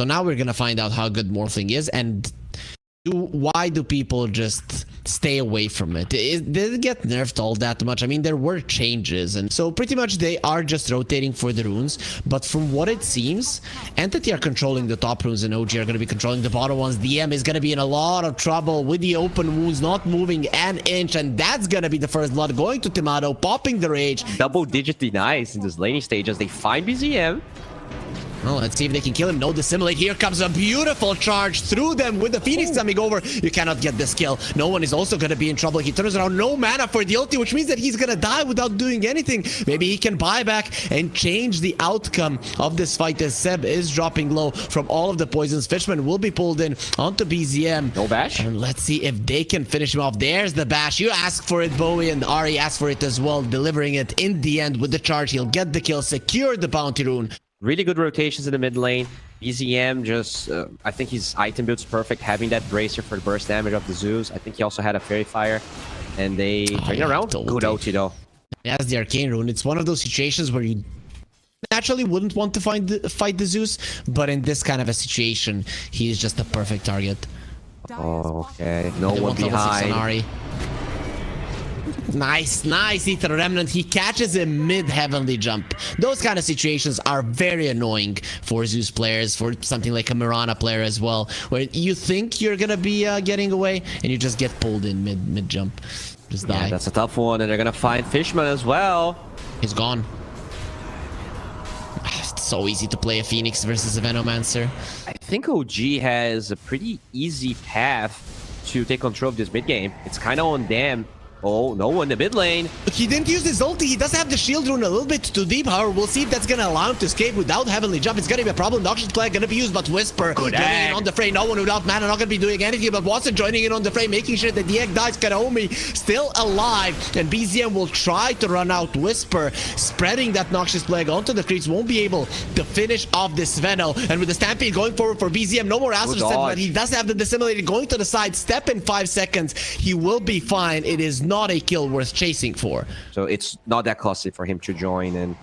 So now we're gonna find out how good Morphling is, and why do people just stay away from it? Did it get nerfed all that much? I mean, there were changes, and so pretty much they are just rotating for the runes. But from what it seems, Entity are controlling the top runes, and OG are going to be controlling the bottom ones. DM is going to be in a lot of trouble with the open wounds not moving an inch, and that's going to be the first blood going to Timado, popping the rage. Double-digit denies in this laning stage as they find BZM. Well, let's see if they can kill him. No dissimulate. Here comes a beautiful charge through them with the Phoenix coming over. You cannot get this kill. No one is also going to be in trouble. He turns around. No mana for the ulti, which means that he's going to die without doing anything. Maybe he can buy back and change the outcome of this fight as Seb is dropping low from all of the poisons. Fishman will be pulled in onto BZM. No bash. And let's see if they can finish him off. There's the bash. You ask for it, Bowie, and Ari asked for it as well, delivering it in the end with the charge. He'll get the kill, secure the bounty rune. Really good rotations in the mid lane. BZM just, I think his item build's perfect, having that bracer for the burst damage of the Zeus. I think he also had a Fairy Fire, and they turn around. Good ulti though. As the Arcane Rune, it's one of those situations where you naturally wouldn't want to fight the Zeus, but in this kind of a situation, he is just a perfect target. Oh, okay. No one behind. Nice, nice Ether Remnant. He catches a mid-heavenly jump. Those kind of situations are very annoying for Zeus players, for something like a Mirana player as well, where you think you're gonna be getting away and you just get pulled in mid-jump. Just die. Yeah, that's a tough one, and they're gonna find Fishman as well. He's gone. It's so easy to play a Phoenix versus a Venomancer. I think OG has a pretty easy path to take control of this mid game. It's kind of on them. Oh, no one in the mid lane. He didn't use his ulti. He does have the shield rune a little bit too deep. However, we'll see if that's going to allow him to escape without Heavenly Jump. It's going to be a problem. Noxious Plague going to be used, but Whisper joining in on the fray. No one without mana, not going to be doing anything, but Watson joining in on the fray, making sure that the egg dies. Karaomi still alive, and BZM will try to run out Whisper, spreading that Noxious Plague onto the creeps. Won't be able to finish off this Veno, and with the Stampede going forward for BZM, no more Astral Step, but he does have the Dissimulator going to the side. Step in 5 seconds. He will be fine. It is not a kill worth chasing for. So it's not that costly for him to join, and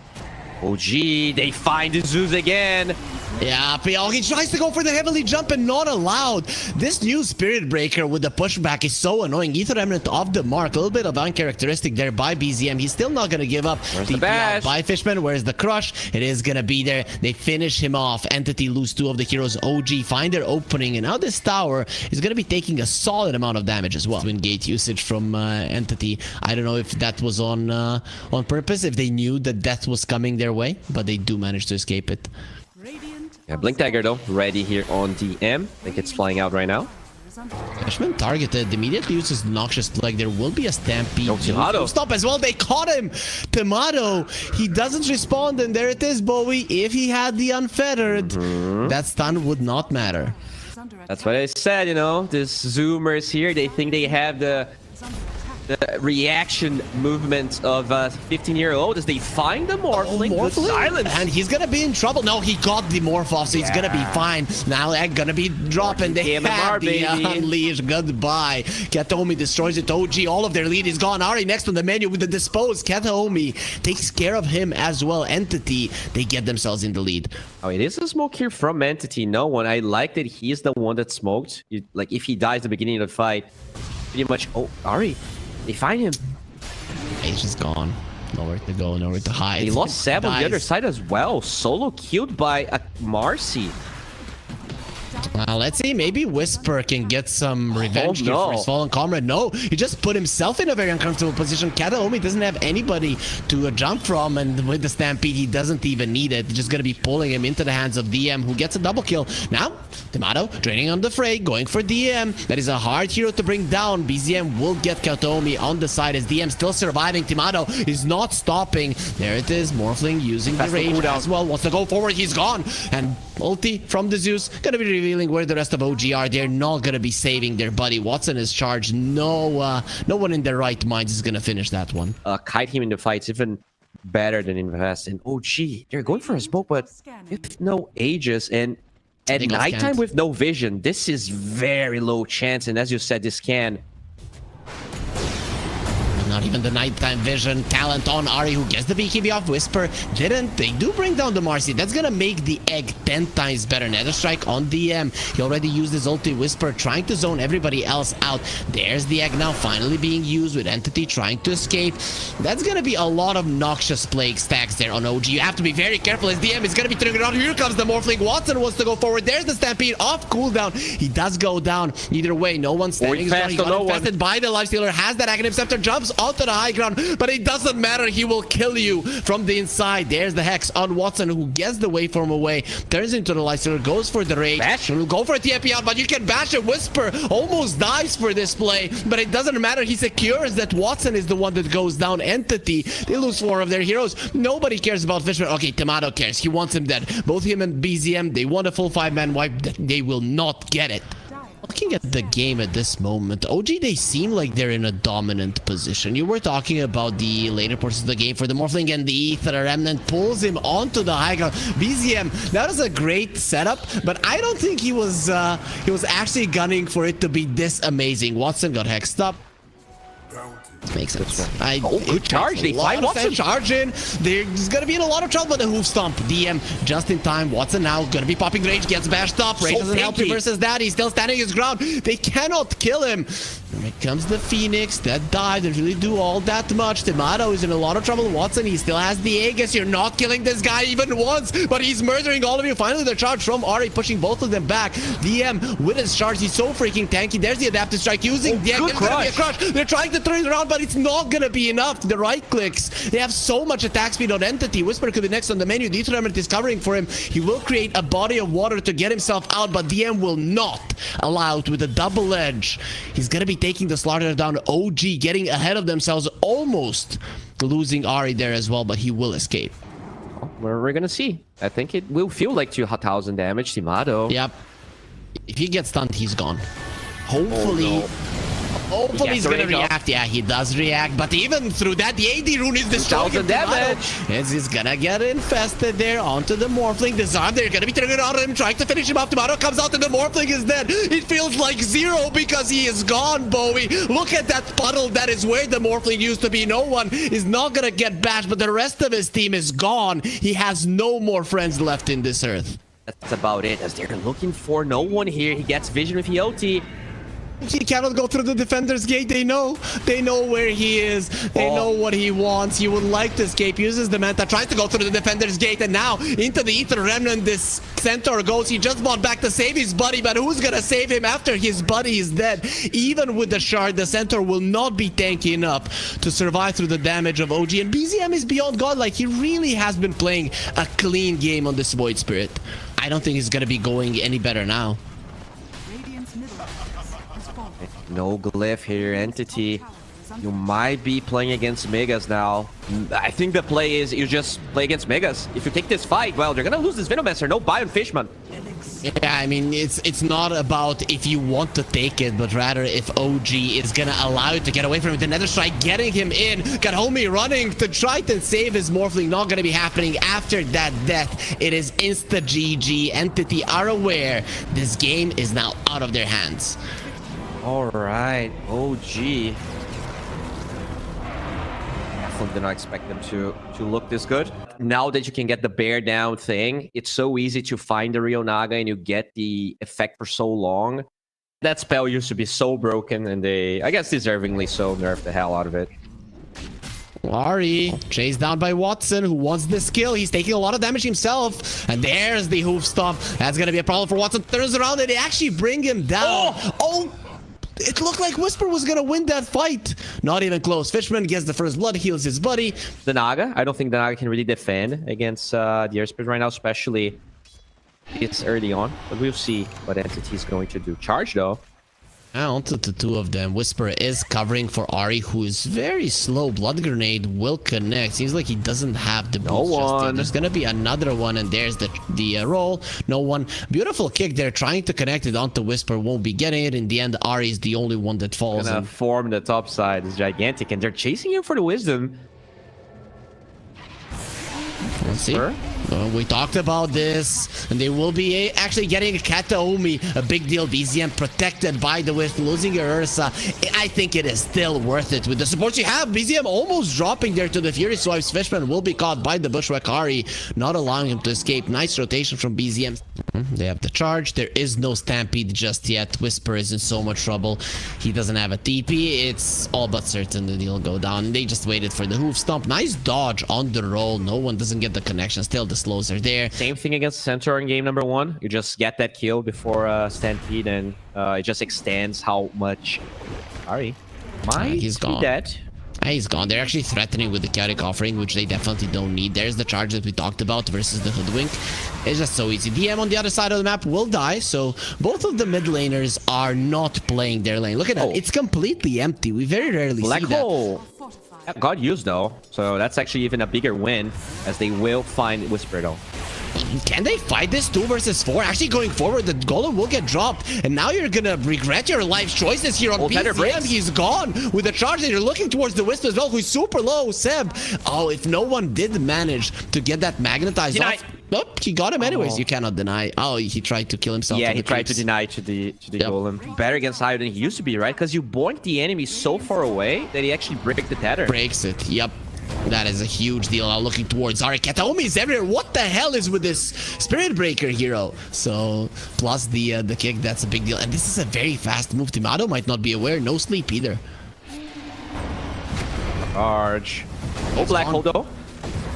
OG, they find the Zeus again. Yeah, PL, he tries to go for the Heavenly Jump and not allowed. This new Spirit Breaker with the pushback is so annoying. Ether Remnant off the mark. A little bit of uncharacteristic there by BZM. He's still not going to give up. Where's the bash? By Fishman. Where's the crush? It is going to be there. They finish him off. Entity lose 2 of the heroes. OG find their opening, and now this tower is going to be taking a solid amount of damage as well. Twin gate usage from Entity. I don't know if that was on purpose, if they knew that death was coming their way, but they do manage to escape it. Yeah, Blink Dagger though, ready here on DM. I think it's flying out right now. Fishman targeted, immediately uses Noxious Plague. There will be a Stampede. No, Timado. Stop as well, they caught him! Timado, he doesn't respond, and there it is, Bowie. If he had the Unfettered, that stun would not matter. That's what I said, you know, this Zoomers here, they think they have the reaction movement of a 15-year-old as they find the Morphling. Good silence. And he's gonna be in trouble. No, he got the Morph off, so he's gonna be fine. Now they're gonna be dropping. They have the Unleash. Goodbye. Kataomi destroys it. OG, all of their lead is gone. Ari next on the menu with the Dispose. Kataomi takes care of him as well. Entity, they get themselves in the lead. Oh, it is a smoke here from Entity. No one. I like that he's the one that smoked. Like, if he dies at the beginning of the fight, pretty much... Oh, Ari. They find him. He's just gone. Nowhere to go, nowhere to hide. He lost Seb on the other side as well. Solo killed by a Marcy. Let's see, maybe Whisper can get some revenge here for his fallen comrade. No, he just put himself in a very uncomfortable position. Kataomi doesn't have anybody to jump from, and with the Stampede, he doesn't even need it. Just gonna be pulling him into the hands of DM, who gets a double kill. Now, Timado draining on the fray, going for DM. That is a hard hero to bring down. BZM will get Kataomi on the side as DM still surviving. Timado is not stopping. There it is, Morphling using the rage as well. Wants to go forward, he's gone. And ulti from the Zeus, gonna be revealing where the rest of OG are. They're not gonna be saving their buddy. Watson is charged. No one in their right minds is gonna finish that one. Kite him in the fights even better than invest in OG. They're going for a smoke, but with no Aegis and at nighttime with no vision, this is very low chance. And as you said, this can Not even the nighttime vision talent on Ari, who gets the BKB off. Whisper didn't. They do bring down the Marcy. That's gonna make the egg 10 times better. Nether Strike on DM. He already used his ulti. Whisper trying to zone everybody else out. There's the egg now finally being used with Entity trying to escape. That's gonna be a lot of noxious plague stacks there on OG. You have to be very careful as DM is gonna be triggered on. Here comes the Morphling. Watson wants to go forward. There's the Stampede off cooldown. He does go down. Either way, no one's standing. He got infested by the Lifestealer. Has that Aghanim Scepter. Jumps onto the high ground, but it doesn't matter. He will kill you from the inside. There's the Hex on Watson, who gets the waveform away. Turns into the Lifestealer. Goes for the Rage. Bash. Will go for a TP out, but you can bash it. Whisper almost dies for this play, but it doesn't matter. He secures that Watson is the one that goes down. Entity, they lose 4 of their heroes. Nobody cares about FISSURE. Okay, Tomato cares. He wants him dead. Both him and BZM, they want a full 5-man wipe. They will not get it. Looking at the game at this moment, OG, they seem like they're in a dominant position. You were talking about the later portions of the game for the Morphling and the Ether Remnant pulls him onto the high ground. BZM, that was a great setup, but I don't think he was actually gunning for it to be this amazing. Watson got hexed up. Makes sense. Good charge. They find Watson. Charge in. There's gonna be in a lot of trouble with the hoof stomp. DM just in time. Watson now gonna be popping Rage. Gets bashed up. Rage doesn't help you versus that. He's still standing his ground. They cannot kill him. Here comes the Phoenix. That died. Didn't really do all that much. Tomato is in a lot of trouble. Watson, he still has the Aegis. You're not killing this guy even once, but he's murdering all of you. Finally, the charge from Ari, pushing both of them back. DM with his charge. He's so freaking tanky. There's the adaptive strike using the Egg. Crush. They're trying to turn it around, but it's not gonna be enough. The right clicks. They have so much attack speed on Entity. Whisper could be next on the menu. The Eternament is covering for him. He will create a body of water to get himself out, but DM will not allow it with a double edge. He's gonna be taking the slaughter down. OG getting ahead of themselves, almost losing Ari there as well, but he will escape. We're gonna see. I think it will feel like 2,000 damage. Tomato. Yep. If he gets stunned, he's gone. Hopefully. Hopefully he's gonna react. Yeah, he does react, but even through that, the AD rune is destroying him. Damage. As he's gonna get infested there onto the Morphling. Disarm, they're gonna be triggered on him, trying to finish him off. Tomato comes out and the Morphling is dead. It feels like 0 because he is gone, Bowie. Look at that puddle. That is where the Morphling used to be. No one is not gonna get bashed, but the rest of his team is gone. He has no more friends left in this earth. That's about it, as they're looking for no one here. He gets vision with the ulti. He cannot go through the defender's gate. They know where he is. They know what he wants. He would like to escape. Uses the Manta, tries to go through the defender's gate, and now into the Ether Remnant this Centaur goes. He just bought back to save his buddy, but who's gonna save him after his buddy is dead? Even with the shard, the Centaur will not be tanky enough to survive through the damage of OG, and BZM is beyond godlike. He really has been playing a clean game on this Void Spirit. I don't think he's gonna be going any better now. No glyph here, Entity. You might be playing against Megas now. I think the play is you just play against Megas. If you take this fight, well, they're gonna lose this Venomancer. No buy on Fishman. Yeah, I mean, it's not about if you want to take it, but rather if OG is gonna allow you to get away from it. The Nether Strike getting him in. Got Homie running to try to save his Morphling. Not gonna be happening after that death. It is insta GG. Entity are aware this game is now out of their hands. All right, OG. Definitely did not expect them to look this good. Now that you can get the bear down thing, it's so easy to find the real Naga and you get the effect for so long. That spell used to be so broken, and they, I guess deservingly so, nerfed the hell out of it. Ari chased down by Watson, who wants this kill. He's taking a lot of damage himself, and there's the hoof stomp. That's gonna be a problem for Watson. Turns around and they actually bring him down. Oh! It looked like Whisper was gonna win that fight. Not even close. Fishman gets the first blood, heals his buddy. The Naga, I don't think the Naga can really defend against the Air Spirit right now, especially it's early on. But we'll see what Entity is going to do. Charge though. Onto the two of them. Whisper is covering for Ari, who is very slow. Blood Grenade will connect. Seems like he doesn't have the boost just yet. There's gonna be another one, and there's the roll. No one. Beautiful kick there, trying to connect it onto Whisper. Won't be getting it. In the end, Ari is the only one that falls. Gonna form the top side is gigantic, and they're chasing him for the wisdom. Let's see. We talked about this, and they will be actually getting Kataomi, a big deal. BZM protected by the Wisp, losing your Ursa. I think it is still worth it with the supports you have. BZM almost dropping there to the Fury Swipes. Fishman will be caught by the Bushwhack Ari, not allowing him to escape. Nice rotation from BZM. They have the charge. There is no Stampede just yet. Whisper is in so much trouble. He doesn't have a TP. It's all but certain that he'll go down. They just waited for the hoof stomp. Nice dodge on the roll. No one doesn't get the connection. Still, the slows are there. Same thing against Centaur in game number 1. You just get that kill before Stampede, and it just extends how much. Ari might he's gone. be dead. He's gone. They're actually threatening with the chaotic offering, which they definitely don't need. There's the charge that we talked about versus the hoodwink. It's just so easy. DM on the other side of the map will die, so both of the mid laners are not playing their lane. Look at that. It's completely empty. We very rarely Black see that. hole got used though, so that's actually even a bigger win, as they will find Whisper though. Can they fight this 2 versus 4? Actually going forward, the golem will get dropped, and now you're gonna regret your life choices here on BZM. He's gone with the charge, and you're looking towards the Wisp as well, who's super low. Seb, oh, if no one did manage to get that magnetized off, oh, he got him anyways. You cannot deny. Oh, he tried to kill himself. Yeah, he tried to deny to the golem. Better against higher than he used to be, right? Because you boink the enemy so far away that he actually breaks the tether. Breaks it. Yep. That is a huge deal. Now looking towards Ari. Kataomi is everywhere. What the hell is with this Spirit Breaker hero? So plus the kick, that's a big deal. And this is a very fast move. Timado might not be aware. No sleep either. Charge. Oh, Black Hole though.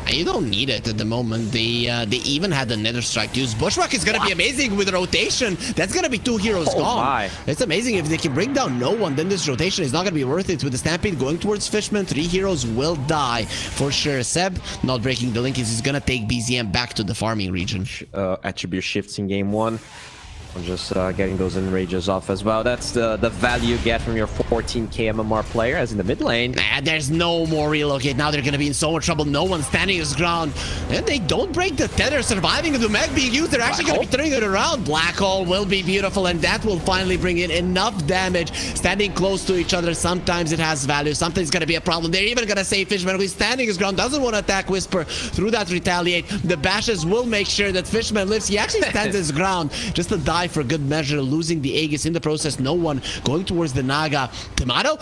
You don't need it at the moment. They even had the Nether Strike used. Bushwhack is gonna be amazing with rotation. That's gonna be 2 heroes gone. My. It's amazing if they can bring down no one. Then this rotation is not gonna be worth it. With the Stampede going towards Fishman, 3 heroes will die for sure. Seb not breaking the link. He's gonna take BZM back to the farming region. Attribute shifts in game 1. I'm just getting those enrages off as well. That's the value you get from your 14k MMR player, as in the mid lane. There's no more relocate. Now they're going to be in so much trouble. No one's standing his ground. And they don't break the tether. Surviving the mag being used. They're actually going to be turning it around. Black hole will be beautiful, and that will finally bring in enough damage. Standing close to each other, sometimes it has value. Something is going to be a problem. They're even going to save Fishman, who's standing his ground. Doesn't want to attack Whisper. Through that retaliate. The bashes will make sure that Fishman lives. He actually stands his ground just to die for good measure, losing the Aegis in the process. No one going towards the Naga. Tomato,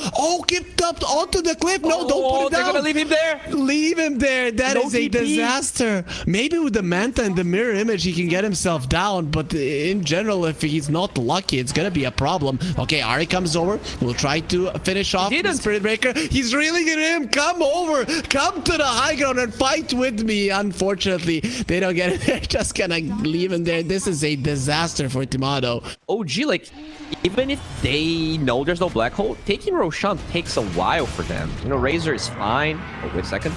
kept up onto the cliff. No, don't put it down. They're gonna leave him there. Leave him there. That is a disaster. Maybe with the Manta and the mirror image, he can get himself down, but in general, if he's not lucky, it's gonna be a problem. Okay, Ari comes over. We'll try to finish off the Spirit Breaker. He's reeling it in. Come over. Come to the high ground and fight with me. Unfortunately, they don't get it. They're just gonna leave him there. This is a disaster for Tomato. OG, like, even if they know there's no black hole, taking Roshan takes a while for them. You know, Razor is fine. Oh, wait a second.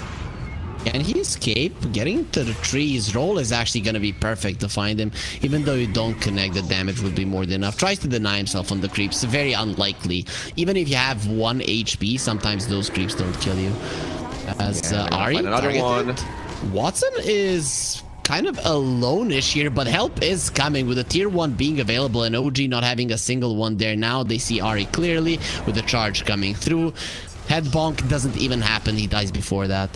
Can he escape? Getting to the tree, his roll is actually going to be perfect to find him. Even though you don't connect, the damage would be more than enough. Tries to deny himself on the creeps. Very unlikely. Even if you have 1 HP, sometimes those creeps don't kill you. As Ari, another one. Watson is kind of alone-ish here, but help is coming with a tier 1 being available and OG not having a single one there. Now they see Ari clearly with the charge coming through. Head bonk doesn't even happen. He dies before that.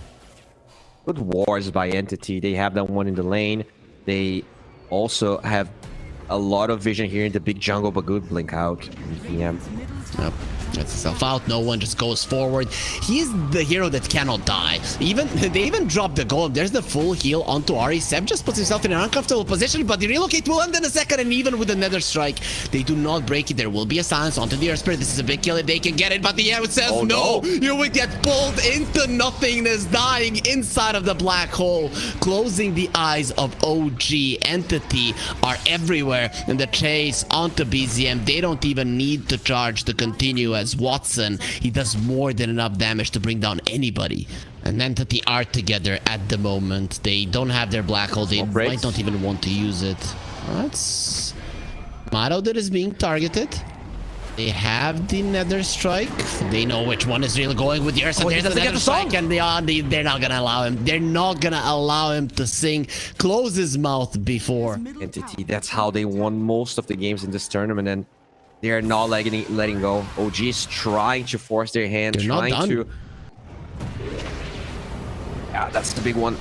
Good wars by Entity. They have that one in the lane. They also have a lot of vision here in the big jungle, but good blink out. Yep. Gets himself out. No one just goes forward. He's the hero that cannot die. They even drop the golem. There's the full heal onto Ari. Seb just puts himself in an uncomfortable position, but the relocate will end in a second, and even with the Nether Strike, they do not break it. There will be a silence onto the Earth Spirit. This is a big kill if they can get it, but the air says no. You will get pulled into nothingness, dying inside of the black hole, closing the eyes of OG. Entity are everywhere in the chase onto BZM. They don't even need to charge to continue, as Watson, he does more than enough damage to bring down anybody. And Entity are together at the moment. They don't have their black hole. They might not even want to use it. That's Maro that is being targeted. They have the Nether Strike. They know which one is really going with yours. And there's the Nether Strike, and they're not gonna allow him. They're not gonna allow him to sing. Close his mouth before. Entity, that's how they won most of the games in this tournament, and they are not letting go. OG is trying to force their hand, trying to... Yeah, that's the big one.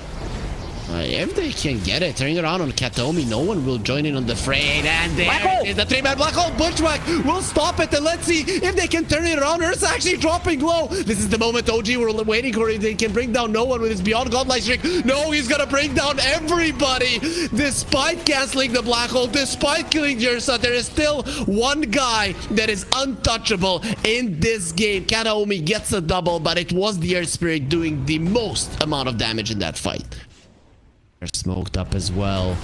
If they can get it, turning around on Kataomi, no one will join in on the fray. And there is the 3-man black hole. Bushwhack will stop it, and let's see if they can turn it around. Ursa actually dropping low. This is the moment OG were waiting for. They can bring down no one with his Beyond Godlike streak. No, he's gonna bring down everybody. Despite canceling the black hole, despite killing the Ursa, there is still one guy that is untouchable in this game. Kataomi gets a double, but it was the Earth Spirit doing the most amount of damage in that fight. They're smoked up as well.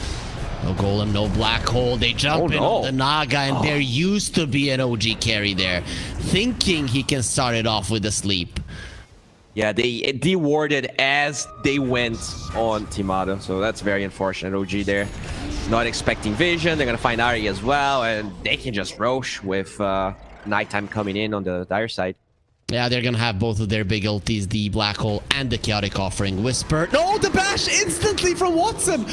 No golem, no black hole. They jump in on the Naga, and there used to be an OG carry there, thinking he can start it off with a sleep. Yeah, they dewarded as they went on Timado, so that's very unfortunate. OG there, not expecting vision. They're gonna find Ari as well, and they can just rosh with nighttime coming in on the dire side. Yeah, they're gonna have both of their big ultis, the black hole and the chaotic offering. Whisper. No, the bash instantly from Watson.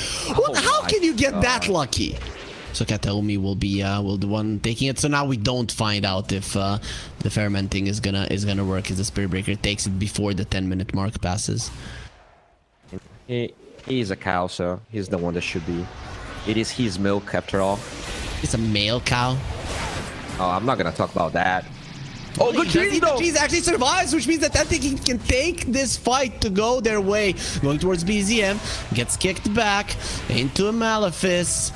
How can you get that lucky? So Kataomi will be the one taking it. So now we don't find out if the fermenting is gonna work, as the Spirit Breaker takes it before the 10-minute mark passes. He's a cow, so he's the one that should be. It is his milk after all. It's a male cow. Oh, I'm not gonna talk about that. Oh, good cheese though! Cheese actually survives, which means that he can take this fight to go their way. Going towards BZM, gets kicked back into a Malefice.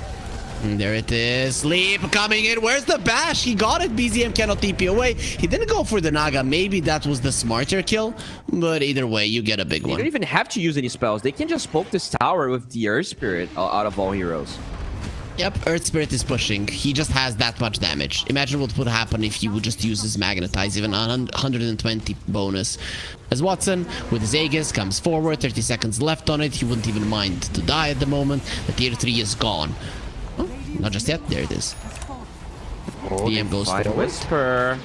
And there it is. Sleep coming in. Where's the bash? He got it. BZM cannot TP away. He didn't go for the Naga. Maybe that was the smarter kill. But either way, you get a big one. They don't even have to use any spells. They can just poke this tower with the Earth Spirit out of all heroes. Yep, Earth Spirit is pushing. He just has that much damage. Imagine what would happen if he would just use his Magnetize, even 120 bonus. As Watson, with his Aegis, comes forward, 30 seconds left on it. He wouldn't even mind to die at the moment. The tier 3 is gone. Oh, not just yet. There it is. DM goes forward. Whisper.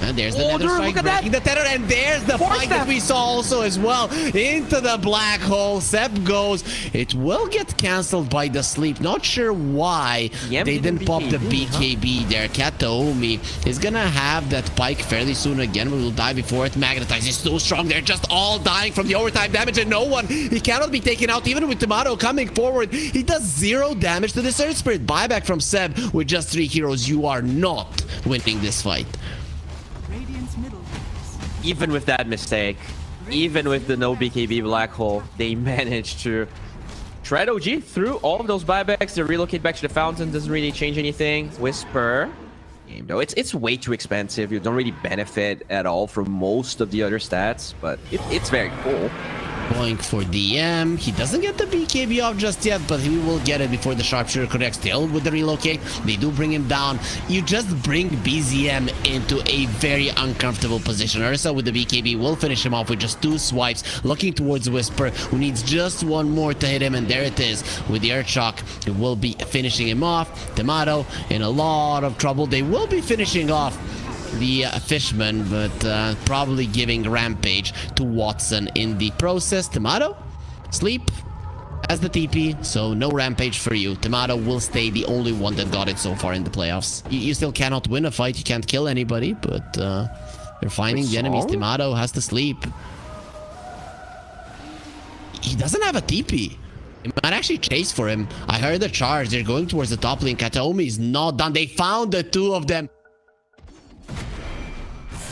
And there's the Nether Strike breaking the tether, and there's the fight that we saw also as well into the black hole. Seb goes. It will get cancelled by the sleep. Not sure why they didn't pop the BKB there. Kataomi is gonna have that pike fairly soon again. We will die before it. Magnetize is so strong. They're just all dying from the overtime damage, and no one. He cannot be taken out even with Tomato coming forward. He does 0 damage to the Earth Spirit. Buyback from Seb with just 3 heroes. You are not winning this fight. Even with that mistake, even with the no BKB black hole, they managed to tread OG through all of those buybacks. To relocate back to the fountain doesn't really change anything. Whisper, though, it's way too expensive. You don't really benefit at all from most of the other stats, but it's very cool. Going for DM. He doesn't get the BKB off just yet, but he will get it before the Sharpshooter connects. Still with the relocate, they do bring him down. You just bring BZM into a very uncomfortable position. Ursa with the BKB will finish him off with just 2 swipes, looking towards Whisper, who needs just 1 more to hit him, and there it is. With the Earth Shock, it will be finishing him off. Tomato in a lot of trouble. They will be finishing off the Fishman, but probably giving Rampage to Watson in the process. Tomato, sleep as the TP, so no Rampage for you. Tomato will stay the only one that got it so far in the playoffs. You still cannot win a fight, you can't kill anybody, but they're finding the enemies. Tomato has to sleep. He doesn't have a TP. It might actually chase for him. I heard the charge. They're going towards the top lane. Kataomi is not done. They found the 2 of them.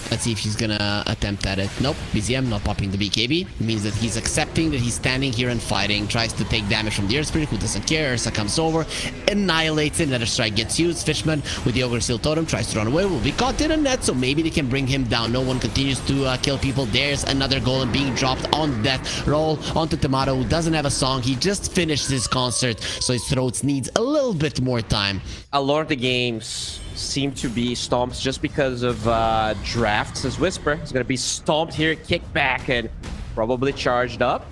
Let's see if he's gonna attempt at it. Nope, BZM not popping the BKB. It means that he's accepting that he's standing here and fighting. Tries to take damage from the Earth Spirit, who doesn't care. Ursa comes over, annihilates it. Another strike gets used. Fishman with the Ogre Seal Totem tries to run away. Will be caught in a net, so maybe they can bring him down. No one continues to kill people. There's another golem being dropped on death roll onto Tomato, who doesn't have a song. He just finished his concert, so his throat needs a little bit more time. A lot of the games seem to be stomps just because of drafts. As Whisper is going to be stomped here, kicked back, and probably charged up.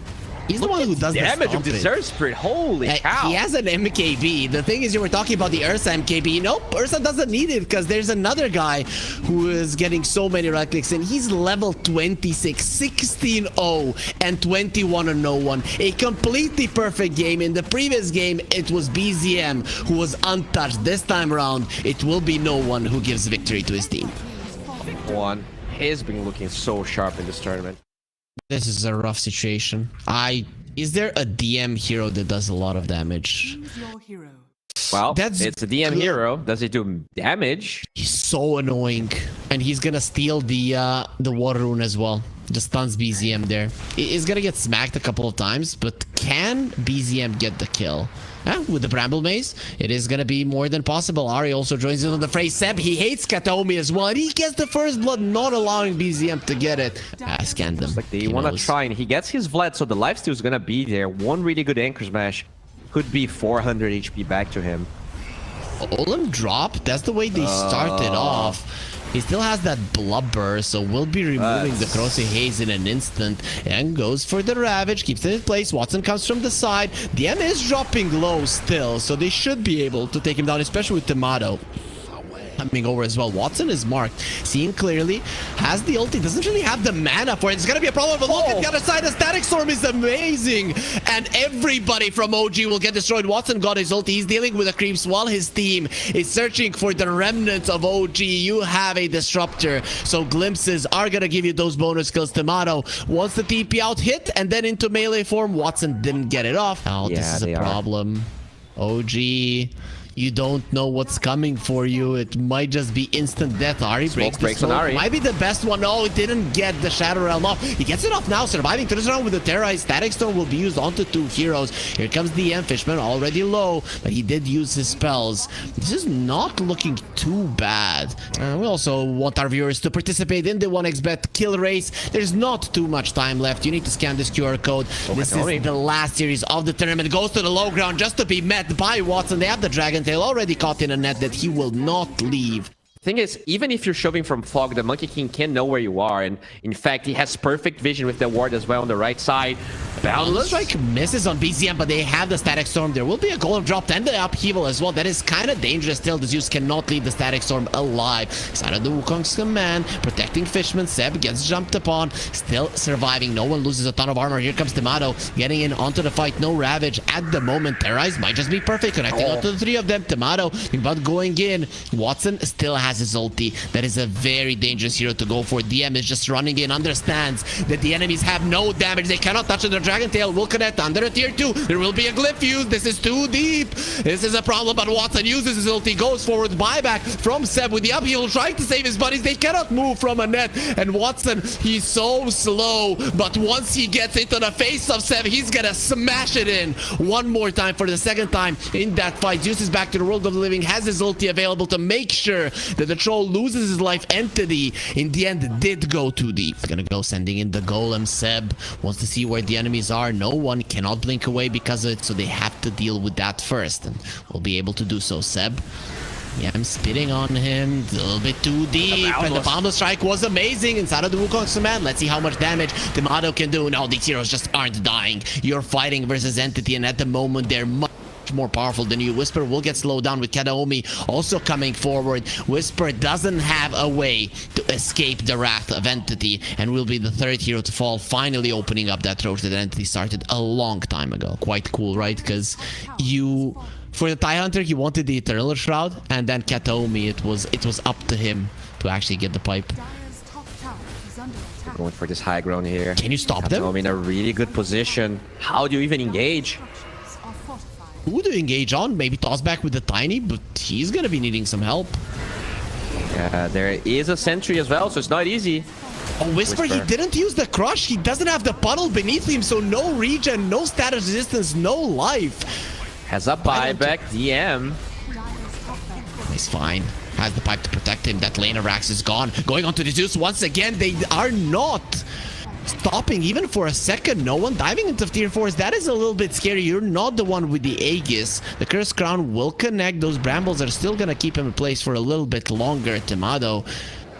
He's the one who does the damage of the Earth Spirit. Holy cow. He has an MKB. The thing is, you were talking about the Ursa MKB. Nope, Ursa doesn't need it because there's another guy who is getting so many right clicks, and he's level 26, 16-0, and 21-1. A completely perfect game. In the previous game, it was BZM who was untouched. This time around, it will be no one who gives victory to his team. He's been looking so sharp in this tournament. This is a rough situation. I Is there a DM hero that does a lot of damage? Choose your hero. Well, That's it's a DM good. hero. Does it do damage? He's so annoying. And he's gonna steal the water rune as well. Just stuns BZM there. He's gonna get smacked a couple of times, but can BZM get the kill? With the Bramble Maze, it is gonna be more than possible. Ari also joins in on the fray. Seb, he hates Kataomi as well, and he gets the first blood, not allowing BZM to get it. Scan them. Like they want to try, and he gets his Vlad, so the lifesteal is gonna be there. One really good anchor smash could be 400 HP back to him. Olem drop. That's the way they started off. He still has that blubber, so we'll be removing the Crossy Haze in an instant. And goes for the Ravage, keeps it in place. Watson comes from the side. DM is dropping low still, so they should be able to take him down, especially with Tomato coming over as well. Watson is marked, seeing clearly, has the ulti, doesn't really have the mana for it. It's gonna be a problem, but look at the other side. The Static Storm is amazing, and everybody from OG will get destroyed. Watson got his ulti. He's dealing with the creeps while his team is searching for the remnants of OG. You have a disruptor, so glimpses are gonna give you those bonus kills. Tomato wants the TP out hit and then into melee form. Watson didn't get it off. Oh, Yeah, this is a problem. OG, you don't know what's coming for you. It might just be instant death. Ari breaks on Ari. Might be the best one. No, it didn't get the Shadow Realm off. He gets it off now, surviving. Turns around with the Terrorize. Static Storm will be used onto two heroes. Here comes the Fishman, already low, but he did use his spells. This is not looking too bad. We also want our viewers to participate in the 1xBet kill race. There's not too much time left. You need to scan this QR code. This is the last series of the tournament. Goes to the low ground just to be met by Watson. They have the Dragon Tail already caught in a net that he will not leave. Thing is, even if you're shoving from fog, the Monkey King can know where you are, and in fact, he has perfect vision with the ward as well on the right side. Boundless Strike misses on BZM, but they have the Static Storm. There will be a golem drop and the upheaval as well. That is kind of dangerous still. The Zeus cannot leave the Static Storm alive. Side of the Wukong's command, protecting Fishman. Seb gets jumped upon, still surviving. No one loses a ton of armor. Here comes Tomato, getting in onto the fight. No Ravage at the moment. Terrorize might just be perfect, connecting onto the three of them. Tomato, but going in. Watson still has his ulti. That is a very dangerous hero to go for. DM is just running in, understands that the enemies have no damage. They cannot touch it. The Dragon Tail will connect under a tier 2. There will be a glyph used. This is too deep. This is a problem, but Watson uses his ulti, goes forward, buyback from Seb with the upheaval, trying to save his buddies. They cannot move from a net, and Watson, he's so slow, but once he gets into the face of Seb, he's gonna smash it in one more time for the second time in that fight. Zeus is back to the world of the living, has his ulti available to make sure that the troll loses his life. Entity in the end did go too deep. Gonna go sending in the golem. Seb wants to see where the enemies are. No one cannot blink away because of it, so they have to deal with that first, and we'll be able to do so. Seb, yeah, I'm spitting on him a little bit too deep, and the Boundless Strike was amazing inside of the Wukong's command. Let's see how much damage Tomato can do. No, these heroes just aren't dying. You're fighting versus Entity, and at the moment they're much more powerful than you. Whisper will get slowed down with Kataomi also coming forward. Whisper doesn't have a way to escape the wrath of Entity, and will be the third hero to fall, finally opening up that road that Entity started a long time ago. Quite cool, right? Because you, for the TIE Hunter, he wanted the Eternal Shroud, and then Kataomi, it was up to him to actually get the pipe. Dire's top tower is under attack. going for this high ground here. Can you stop them? I'm in a really good position. How do you even engage? Structures are fortified. Who to engage on? Maybe toss back with the Tiny, but he's gonna be needing some help. There is a sentry as well, so it's not easy. Oh, Whisper, he didn't use the crush. He doesn't have the puddle beneath him, so no regen, no status resistance, no life. Has a buyback, DM. Dire's top tower. He's fine. Has the pipe to protect him. That lane of Rax is gone. Going on to the Zeus once again. They are not stopping even for a second. No one diving into tier 4s. That is a little bit scary. You're not the one with the Aegis. The Cursed Crown will connect. Those brambles are still gonna keep him in place for a little bit longer. Tomato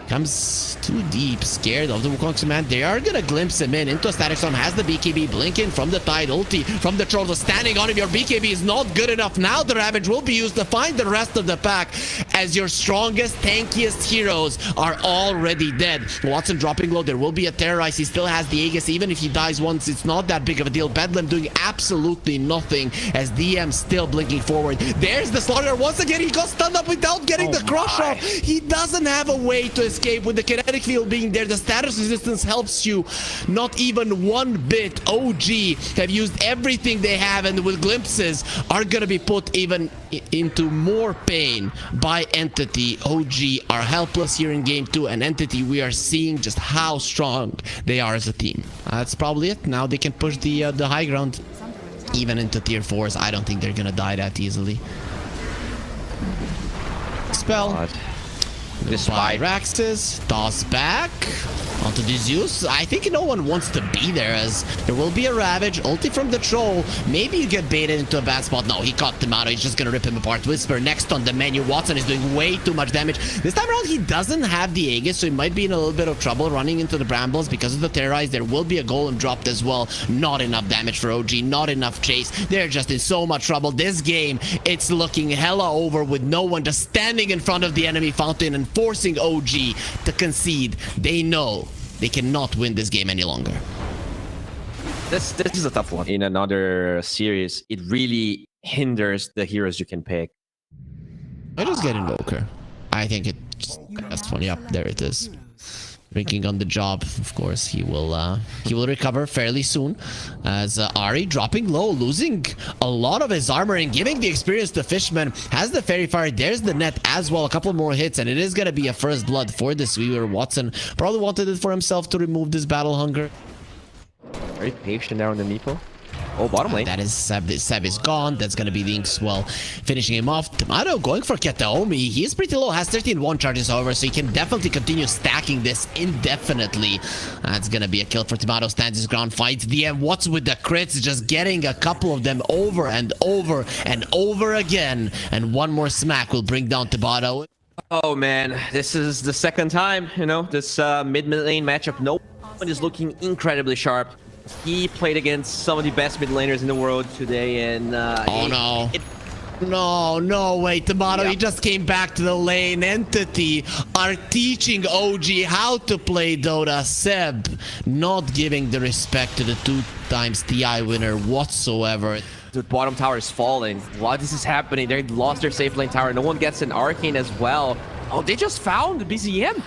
comes too deep, scared of the Wukong's command. They are gonna glimpse him in into a Static Storm. Has the BKB blinking from the Tide ulti from the Troll. Standing on him. Your BKB is not good enough. Now the Ravage will be used to find the rest of the pack, as your strongest, tankiest heroes are already dead. Watson dropping low. There will be a Terrorize. He still has the Aegis. Even if he dies once, it's not that big of a deal. Bedlam doing absolutely nothing, as DM still blinking forward. There's the Slaughter once again. He got stunned up without getting the crush off. He doesn't have a way to escape escape with the kinetic field being there. The status resistance helps you not even one bit. OG have used everything they have, and with glimpses are gonna be put even into more pain by Entity. OG are helpless here in game 2, and Entity, we are seeing just how strong they are as a team. That's probably it. Now they can push the high ground even into tier 4s. I don't think they're gonna die that easily. Spell. Despite Raxus, toss back onto the Zeus. I think no one wants to be there, as there will be a Ravage. Ulti from the Troll. Maybe you get baited into a bad spot. No, he caught him out. He's just gonna rip him apart. Whisper next on the menu. Watson is doing way too much damage. This time around, he doesn't have the Aegis, so he might be in a little bit of trouble running into the Brambles because of the Terrorize. There will be a Golem dropped as well. Not enough damage for OG. Not enough chase. They're just in so much trouble. This game, it's looking hella over with no one just standing in front of the enemy fountain and forcing OG to concede. They know they cannot win this game any longer. This is a tough one. In another series, it really hinders the heroes you can pick. I just get Invoker. I think that's one. Yep, there it is. Drinking on the job, of course. He will recover fairly soon, as Ari dropping low, losing a lot of his armor and giving the experience to Fishman. Has the Fairy Fire. There's the net as well. A couple more hits, and it is gonna be a first blood for this Weaver. Watson probably wanted it for himself to remove this battle hunger. Very patient there on the Meepo. Oh, bottom lane. That is Seb. Seb is gone. That's going to be the Inkswell finishing him off. Tomato going for Kataomi. He is pretty low. Has 13 charges, however, so he can definitely continue stacking this indefinitely. That's going to be a kill for Tomato. Stands his ground, fights DM. What's with the crits? Just getting a couple of them over and over and over again. And one more smack will bring down Tomato. Oh, man. This is the second time, you know, this mid-lane matchup. No one is looking incredibly sharp. He played against some of the best mid laners in the world today, and no way, Tomato. He just came back to the lane. Entity are teaching OG how to play Dota. Seb not giving the respect to the 2x TI winner whatsoever. The bottom tower is falling. Why this is happening? They lost their safe lane tower. No one gets an arcane as well. Oh, they just found the BZM.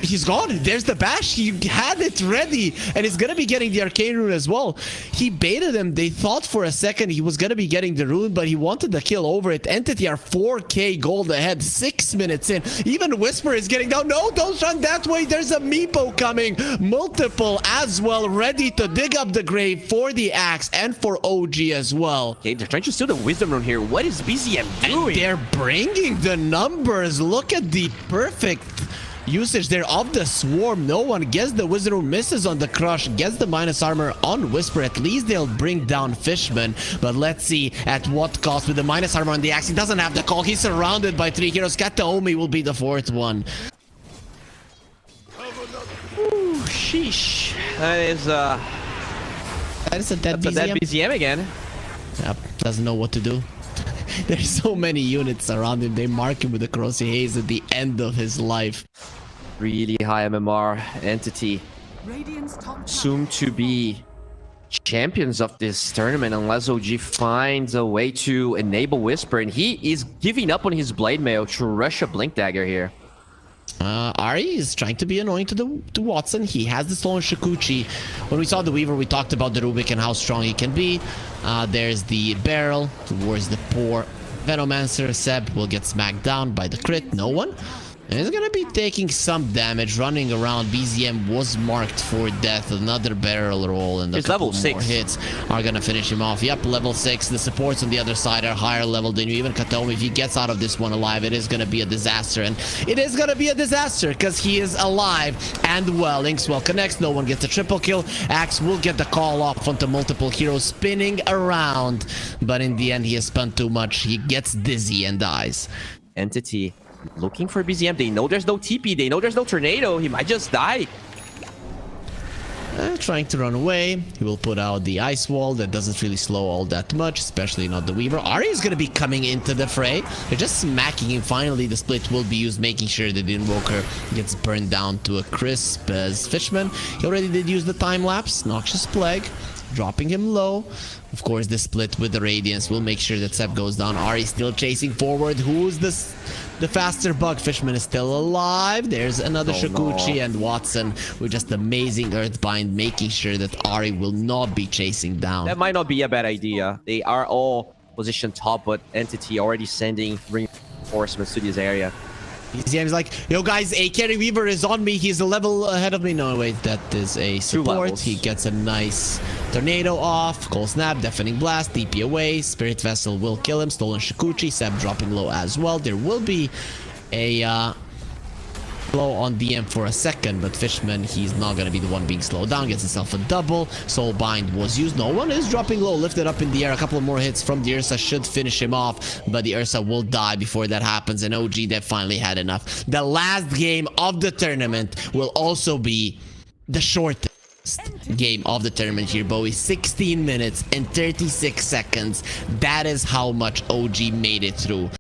He's gone. There's the bash. He had it ready, and he's gonna be getting the arcane rune as well. He baited him. They thought for a second he was gonna be getting the rune, but he wanted the kill over it. Entity are 4k gold ahead, 6 minutes in. Even Whisper is getting down. No, don't run that way. There's a Meepo coming. Multiple as well, ready to dig up the grave for the axe and for OG as well. Okay, they're trying to steal the wisdom rune here. What is BZM doing? And they're bringing the numbers. Look at the perfect usage there of the swarm. No one gets the wizard rune, misses on the crush, gets the minus armor on Whisper. At least they'll bring down Fishman, but let's see at what cost. With the minus armor on the axe, he doesn't have the call. He's surrounded by 3 heroes. Kataomi will be the 4th one. Ooh, sheesh. That is a dead BZM. A dead BZM again. Yep, doesn't know what to do. There's so many units around him. They mark him with the Corrosive Haze at the end of his life. Really high MMR. Entity soon to be champions of this tournament, unless OG finds a way to enable Whisper, and he is giving up on his Blade Mail to rush a Blink Dagger here. Ari is trying to be annoying to Watson. He has the stolen Shikuchi. When we saw the Weaver, we talked about the Rubik and how strong he can be. There's the barrel towards the poor Venomancer. Seb will get smacked down by the crit. No one. And he's gonna be taking some damage, running around. BZM was marked for death. Another barrel roll, and a couple level 6 more hits are gonna finish him off. Yep, level 6. The supports on the other side are higher level than you. Even Kataomi, if he gets out of this one alive, it is gonna be a disaster. And it is gonna be a disaster because he is alive and well. Inkswell connects. No one gets a triple kill. Axe will get the call off onto multiple heroes spinning around, but in the end, he has spent too much. He gets dizzy and dies. Entity looking for BZM. They know there's no TP. They know there's no tornado. He might just die. Trying to run away. He will put out the ice wall. That doesn't really slow all that much, especially not the Weaver. Ari is going to be coming into the fray. They're just smacking him. Finally, the split will be used, making sure that the Invoker gets burned down to a crisp. As Fishman, he already did use the time lapse. Noxious Plague. dropping him low. Of course, the split with the Radiance will make sure that Seb goes down. Ari still chasing forward. Who's this? The faster bug. Fishman is still alive. There's another Shukuchi and Watson with just amazing Earthbind, making sure that Ari will not be chasing down. That might not be a bad idea. They are all positioned top, but Entity already sending reinforcements to this area. He's like, yo guys, a carry weaver is on me. He's a level ahead of me. No, wait, that is a support. He gets a nice tornado off. Cold snap, deafening blast, TP away. Spirit vessel will kill him. Stolen Shikuchi. Seb dropping low as well. There will be a slow on DM for a second, but Fishman, he's not gonna be the one being slowed down. Gets himself a double. Soul Bind was used. No one is dropping low. Lifted up in the air. A couple of more hits from the Ursa should finish him off, but the Ursa will die before that happens, and OG Dev finally had enough. The last game of the tournament will also be the shortest game of the tournament here, Bowie. 16 minutes and 36 seconds. That is how much OG made it through.